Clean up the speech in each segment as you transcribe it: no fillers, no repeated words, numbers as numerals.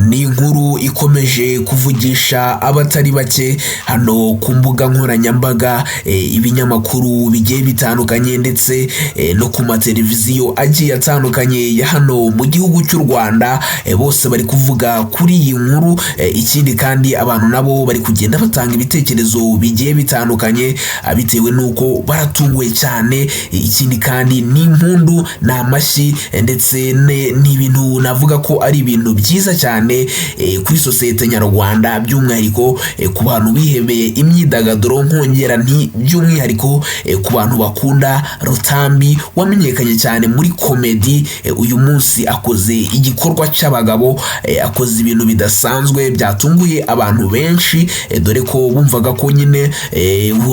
ni inkuru ikomeje kuvugisha abatari bake hano ku mbuga nkoranyambaga, ibinyamakuru bigiye bitandukanye ndetse no ku mateleviziyo agiye atandukanye ya hano mu gihugu cy'u Rwanda. Bose bari kuvuga kuri iyi nkuru. Ikindi kandi abantu nabo bari kugenda batanga ibitekerezo bigiye bitandukanye bitewe nuko baratunguwe cyane. Ikindi kandi ni impundu n'amashyi ndetse n'ibintu navuga ko ari ibintu byiza cyane kuri sosiyete nyarwanda, by'umwihariko ku bantu bihebeye imyidagaduro. Nkongera nti by'umwihariko ku bantu bakunda Rutambi wamenyekanye cyane muri komedi. Uyu munsi akoze igikorwa cy'abagabo, akoze ibintu bidasanzwe byatunguye abantu benshi, dore ko bumvaga ko nyine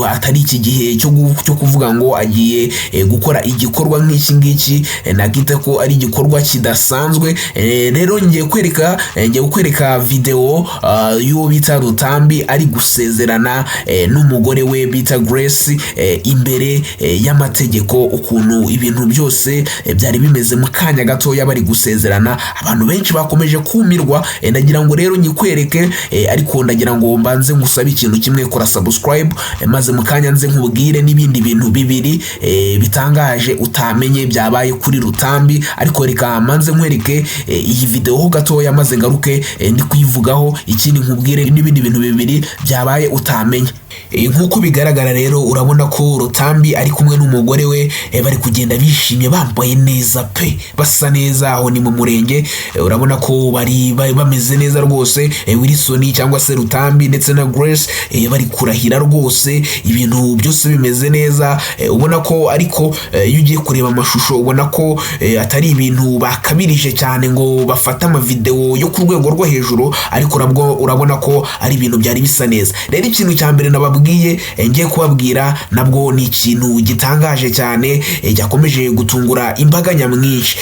atari iki gihe cyo kuvuga ngo agiye gukora igikorwa nk'iki ngiki, nagita ko ari igikorwa kidasanzwe. Rero ngiye kwereka video y'uwo bita Rutambi ari gusezerana n'umugore we bita Grace imbere y'amategeko, ukuntu ibintu byose byari bimeze mu kanya gatoya bari gusezerana. Abantu benshi bakomeje kumirwa, ndagira ngo rero nyikwereke, ariko ndagira ngo mbanze ngusabe ikintu kimwe, kora subscribe maze mu kanya nze nkubwire n'ibindi bintu bibiri bitangaje utamenye byabaye kuri Rutambi. Ariko reka manze nkwereke iyi video ho gatoya maze ngaruke ndi kuyivugaho, ikindi nkubwire n'ibindi bintu bibiri byabaye utamenye. Nkuko bigaragara rero urabona ko Rutambi ari kumwe n'umugore we, bari kugenda bishimye bambaye neza pe, basa neza. Aho ni mu murenge, urabona ko bari bameze neza rwose. Wilson cyangwa se Rutambi ndetse na Grace bari kurahira rwose, ibintu byose bimeze neza. Ubona ko ariko iyo ugiye kureba amashusho ubona ko atari ibintu bakabirije cyane ngo bafate amavideo yo ku rwego rwo hejuru, ariko urabona ko ari ibintu byari bisa neza. Rero ikintu cya mbere nababwiye ngiye kubabwira nabwo ni ikintu gitangaje cyane, cyakomeje gutungura imbaga nyamwinshi.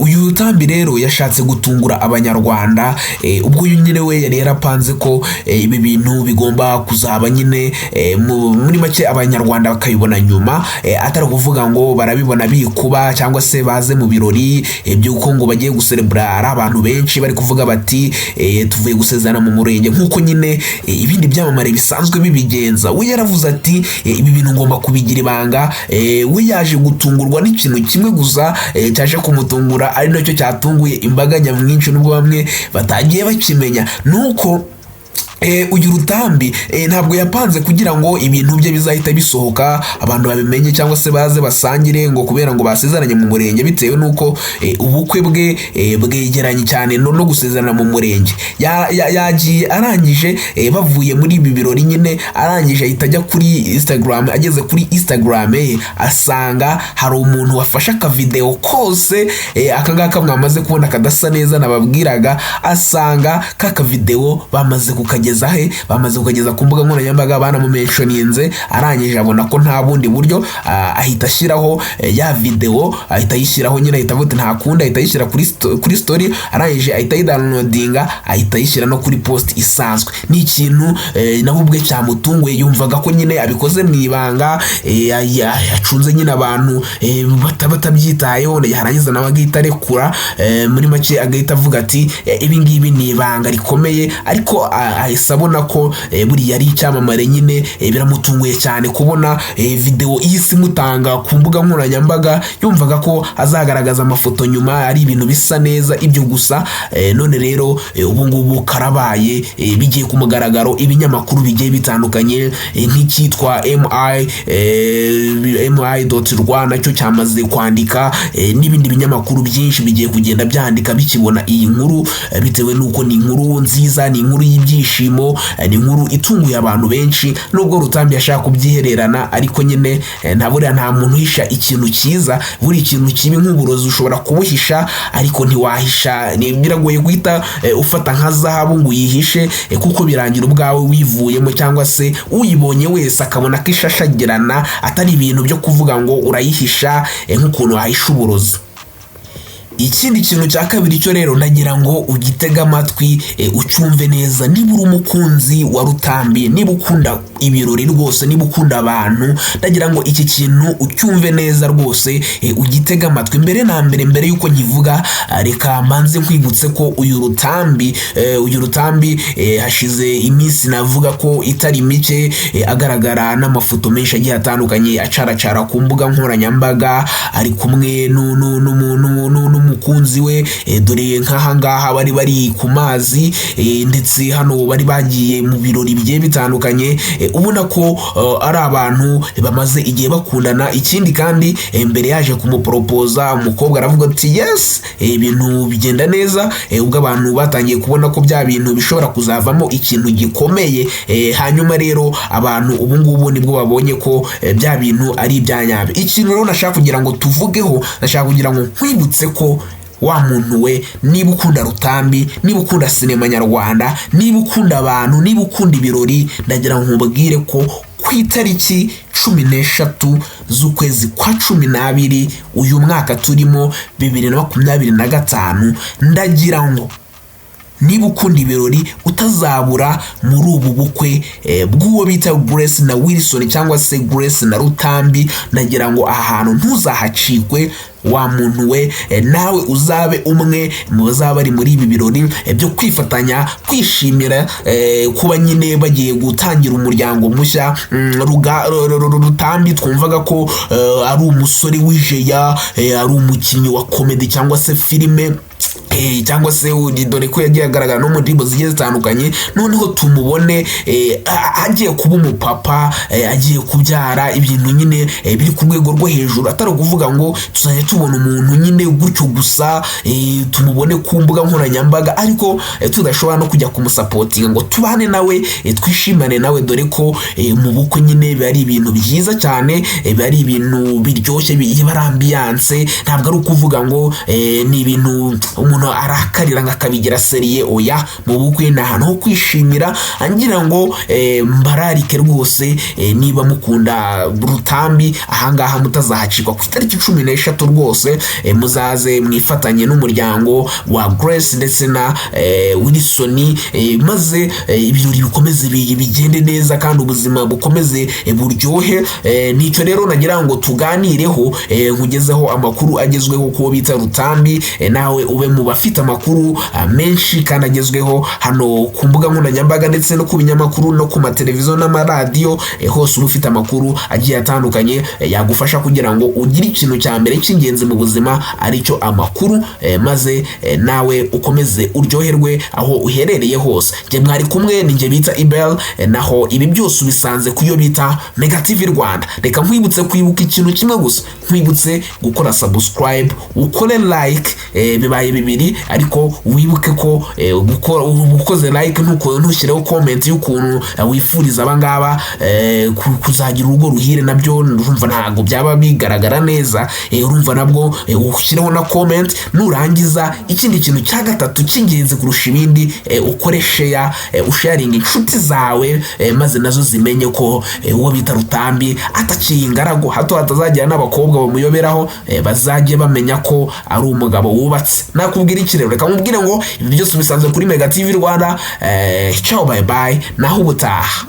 Uyu Rutambi rero yashatse gutungura abanyarwanda, ubwo uyu nyine we yari yarapanze ko ibi bintu bigomba kuzaba nyine muri make abanyarwanda bakabibona nyuma, atari kuvuga ngo barabibona bikuba cyangwa se baze mu birori by'uko ngo bagiye guserebura. Ari abantu benshi bari kuvuga bati tuvuye gusezerana mu murenge, nk'uko nyine ibindi byamamare bisanzwe bibigenza. We yaravuze ati ibi bintu ngomba kubigira ibanga. We yaje gutungurwa n'ikintu kimwe gusa cyaje kumutungura, ari nacyo cyatunguye imbaga nyamwinshi nubwo bamwe batagiye bakimenya. Nuko uyu Rutambi ntabwo yapanze kugira ngo ibintu bye bizahita bisohoka abantu babimenye cyangwa se baze basangire ngo kubera ngo basezeranye mu murenge, bitewe nuko ubukwe bwe bwegeranye cyane no gusezerana mu murenge. Yagiye arangije bavuye muri ibi birori nyine, arangije ahita ajya kuri Instagram. Ageze kuri Instagram asanga hari umuntu wafashe akavideo kose akangaka mwamaze kubona kadasa neza nababwiraga, asanga kakavideo bamaze kukageza ku mbuga nkoranyambaga, banamumentioninze. Arangije abona ko nta bundi buryo, ahita ashyiraho ya video, ahita ayishyiraho nyine, ahita avuga nta kundi, ahita ayishyira kuri story. Arangije ahita ayidownloadinga, ahita ayishyira no kuri post isanzwe. Ni ikintu nabo ubwe cyamutunguye, yumvaga ko nyine abikoze mu ibanga, yacunze nyine abantu batabyitayeho. Yarangiza nawe agahita arekura, muri make agahita avuga ati ibi ngibi ni ibanga rikomeye. Ariko abona ko buriya ari icyamamare nyine, biramutunguye cyane kubona video ihise imutanga ku mbuga nkoranyambaga. Yumvaga ko azagaragaza amafoto nyuma ari ibintu bisa neza ibyo gusa. None rero ubu ngubu karabaye, bigiye ku mugaragaro. Ibinyamakuru bigiye bitandukanye nk'icyitwa mi.rw nacyo cyamaze kwandika, n'ibindi binyamakuru byinshi bigiye kugenda byandika bikibona iyi nkuru, bitewe nuko ni inkuru nziza, ni inkuru y'ibyishimo, ni inkuru itunguye abantu benshi. Nubwo Rutambi yashaka kubyihererana, ariko nyine nta muntu uhisha ikintu cyiza. Buri ikintu kibi nk'uburozi ushobora kubuhisha, ariko ntiwahisha, biragoye guhita ufata nka zahabu ngo uyihishe, kuko birangira ubwawe wivuyemo, cyangwa se uyibonye wese akabona ko ishashagirana, atari ibintu byo kuvuga ngo urayihisha nk'ukuntu wahisha uburozi. ikindi kintu cya kabiri cyo rero ndagira ngo ugitega amatwi ucyumve neza. Niba uri umukunzi wa Rutambi, niba ukunda ibirori rwose, niba ukunda abantu, ndagira ngo iki kintu ucyumve neza rwose, ugitega amatwi. Mbere yuko nkivuga, reka manze nkwibutse ko uyu Rutambi hashize iminsi navuga ko itari mike agaragara n'amafoto menshi agiye atandukanye acaracara ku mbuga nkoranyambaga ari kumwe n'umukunzi we, dore nk'aha ngaha bari ku mazi, ndetse hano bari bagiye mu birori bigiye bitandukanye, ubona ko ari abantu bamaze igihe bakundana. Ikindi kandi mbere yaje kumuporopoza, umukobwa aravuga ati yes, ibintu bigenda neza, ubwo abantu batangiye kubona ko bya bintu bishobora kuzavamo ikintu gikomeye. Hanyuma rero abantu ubu ngubu nibwo babonye ko bya bintu ari ibyanyabyo. Ikintu rero nashaka kugira ngo tuvugeho, nashaka kugira ngo nkwibutse ko wa muntu we, niba ukunda Rutambi, niba ukunda sinema nyarwanda, niba ukunda abantu, niba ukunda ibirori, ndagira ngo nkubwire ko ku itariki 13 z'ukwezi kwa 12 uyu mwaka turimo 2025, ndagira ngo niba ukunda ibirori utazabura muri ubu bukwe bw'uwo bita Grace na Wilson cyangwa se Grace na Rutambi, ndagira ngo ahantu ntuzahacikwe. Wa muntu we, nawe uzabe umwe mu bazaba bari muri ibi birori byo kwifatanya kwishimira kuba nyine bagiye gutangira umuryango mushya. Rutambi twumvaga ko ari umusore w'ijeya, ari umukinnyi wa comedy cyangwa se filime, cyangwa se dore ko yagiye agaragara no mu ndirimbo zigiye zitandukanye, noneho tumubone agiye kuba umupapa, agiye kubyara, ibintu nyine biri ku rwego rwo hejuru, atari kuvuga ngo tuzajya tubona umuntu nyine gutyo gusa, tumubone ku mbuga nkoranyambaga ariko tudashobora no kujya kumusapotinga ngo tubane nawe, twishimane nawe, dore ko mu bukwe nyine bari ibintu byiza cyane, bari ibintu biryoshye, biba ambiance. Ntabwo ari ukuvuga ngo ni ibintu umuntu arakarira ngakabigira seriye, oya, mu bukwe ni ahantu ho kwishimira. Angira ngo mbararike rwose, niba mukunda Rutambi, ahangaha mutazahacikwa ku itariki 13 rwose, muzaze mwifatanye n'umuryango wa Grace ndetse na Wilson, maze ibirori bikomeze bigende neza kandi ubuzima bukomeze buryohe. Nicyo rero nagira ngo tuganireho, nkugezeho amakuru agezweho ko bita Rutambi, nawe ube mu bafite amakuru menshi kandi agezweho hano ku mbuga nkoranyambaga ndetse no ku binyamakuru no ku mateleviziyo n'amaradiyo, hose ufite amakuru agiye atandukanye yagufasha kugira ngo ugire ikintu cya mbere cy'ingenzi mu buzima, aricyo amakuru, maze nawe ukomeze uryoherwe aho uherereye hose. Nge mwari kumwe, ninge bita Ibel, naho ibi byose ubisanze kuyo bita Mega TV Rwanda. Reka nkwibutse kwibuka ikintu kimwe gusa, nkwibutse gukora subscribe, ukore like, bibaye bibiri, ariko wibuke ko ukoze like ntushyireho comment y'ukuntu wifuriza abangaba kuzagira urugo ruhire, nabyo urumva ntago byaba bigaragara neza. Urumva nabwo ushyireho na comment. Nurangiza, ikindi kintu cya gatatu cy'ingenzi kurusha ibindi, ukore share, usharinga inshuti zawe, maze nazo zimenye ko uwo bita Rutambi ataciye ingaragu, hato hatazagira n'abakobwa bamuyoberaho, bazajye bamenya ko ari umugabo wubatse. Nakubwira iki rero, reka nkubwire ngo ibi byose bisanzwe kuri Mega TV Rwanda. Ciao, bye bye, naho ubutaha.